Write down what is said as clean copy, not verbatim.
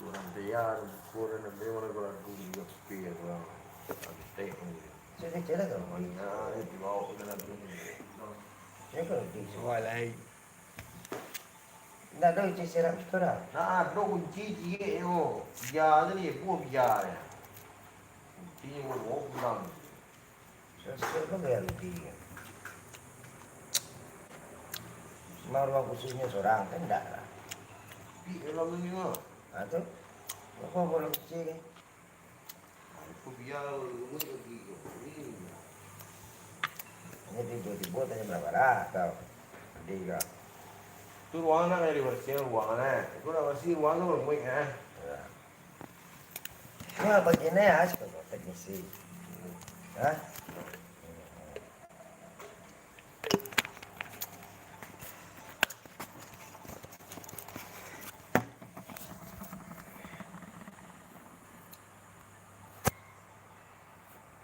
durante anni, pure nemmeno con la giuria spiega, a te, Saya kecil kan? mangiare, ti va della giuria. Saya kalau di sini. Gọi là Nggak ada isi siram sekarang. Nah, dopo un gigi che io, pigliare e può pigliare. Un gigi con l'uomo, Saya kan bayar lebih. Semua ruang khususnya seorang kan enggak lah. pigliare la mia, Atau apa boleh kecil kan? può pigliare quello che io, Ini tiba-tiba tanya berapa lah kau? Tiga. tu ruangan kan di versione ruangan, quello versione ruangan non puoi Ya. Nah, begini ya, sebagai teknisi. Hah?